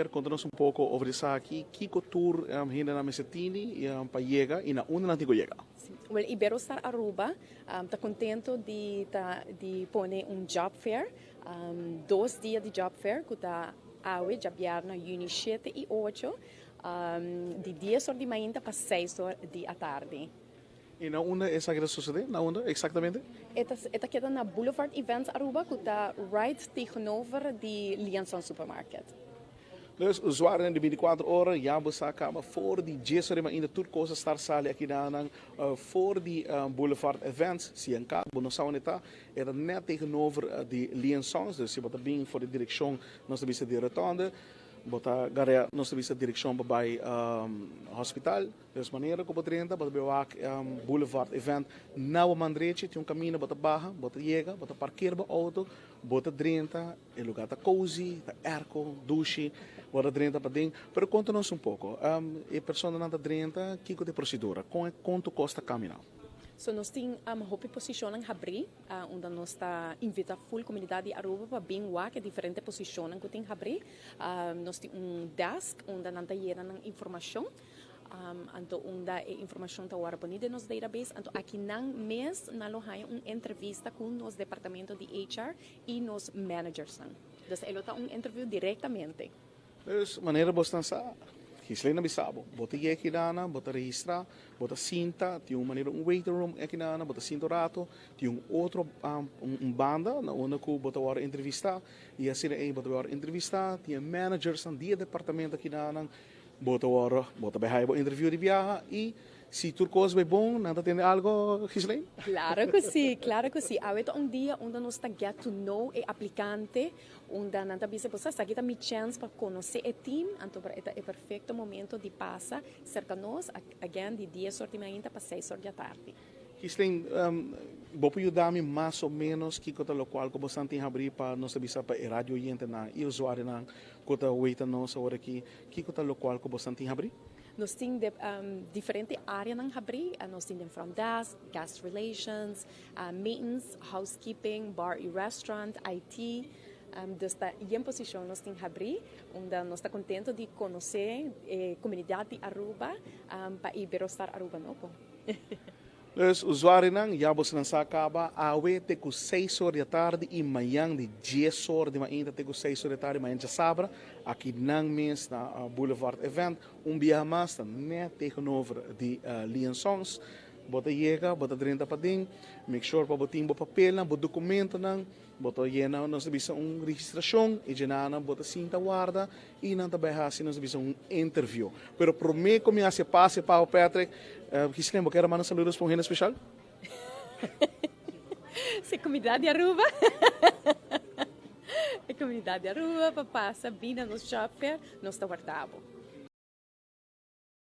Conta-nos um pouco sobre isso aqui, que tour ainda na Mesetini para chegar e na onde não chega. Well, Iberostar Aruba está contento de pôr job fair, 2 dias de job fair que está já na Juni 7 e 8, de 10 horas de manhã para 6 horas da tarde. E na onde essa que sucede? Na onde exatamente? Esta queda na Boulevard Events Aruba que está right tegenover de Liansson Supermarket. Dus usuário de 24 horas já você acaba voor die Jesserim in de turcosa star sale aqui na voor die Boulevard Events, se em cá, bom não está, era net tegenover de Liansons, dus je bota bem voor de direção nós temos de rotonde, bota garea nós temos de direção para hospital, dus maneira como 30, bota bewak Boulevard Event, na mandreche, tem caminho bota barra, bota chega, bota parquear ba auto, bota 30, e lugar tá cozy, tá airco, douche. Bota 30 para dentro, pero conta-nos pouco. A pessoa não está 30, que é a procedura? Quanto custa caminhar? So nós temos uma posição em Habri, onde nós está invita full comunidade de Aruba para bem que diferente posições que tem Habri. Nós temos desk onde nós está informação. Então, onde a informação está disponível nos database. Então, aqui na mês, nós temos uma entrevista com o nosso departamento de HR e nos managers. Então, ele está uma entrevista diretamente. Dus maneira bastante Gislei na bisabo, bota aqui na, bota registrar, bota cinta, tem uma maneira waiting room aqui na, bota cinto rato, tem outro banda na onde que bota hora entrevistar, e assim aí bota hora entrevistar, tem managers dia departamento aqui na, bota hora, bota bem interview de viagem e se turcos é bom, não tem algo, Gislei? Claro que sim, claro que sim. Há dia onde nós está get to know o aplicante, onde nós está bisa você está aqui minha chance para conhecer o time, então é perfeito momento de passar cerca de nós, again de 10 horas de manhã para 6 horas da tarde. Gislei, vou ajudar-me mais ou menos que o local que você tem abrir para nós bisa para rádio e usuário na que wait nós agora aqui, que o local que você tem abrir? Nós temos diferentes áreas na Habri. Nós temos front desk, guest relations, maintenance, housekeeping, bar e restaurant, IT. Desta em posição nós temos Habri, onde nós estamos contentes de conhecer a comunidade de Aruba para Iberostar Aruba Novo. Dus usuário não, já você não acaba, até com 6 horas da tarde e amanhã de 10 horas de manhã até com 6 horas da tarde, amanhã já sabe, aqui na mês na Boulevard Event, dia mais, net tegenover de Liansons, bota chega, bota 30 para dentro, make sure para botar papel, bota documento, bota llena, nós temos registração, e já bota cinta guarda, e não também assim nós temos interview. Pero por mim, como se passe para o Patrick, que se lembra que era mandar saludos para um renda especial? Se comunidade de Aruba. A comunidade de Aruba, para passar bem no job fair, nós está guardado.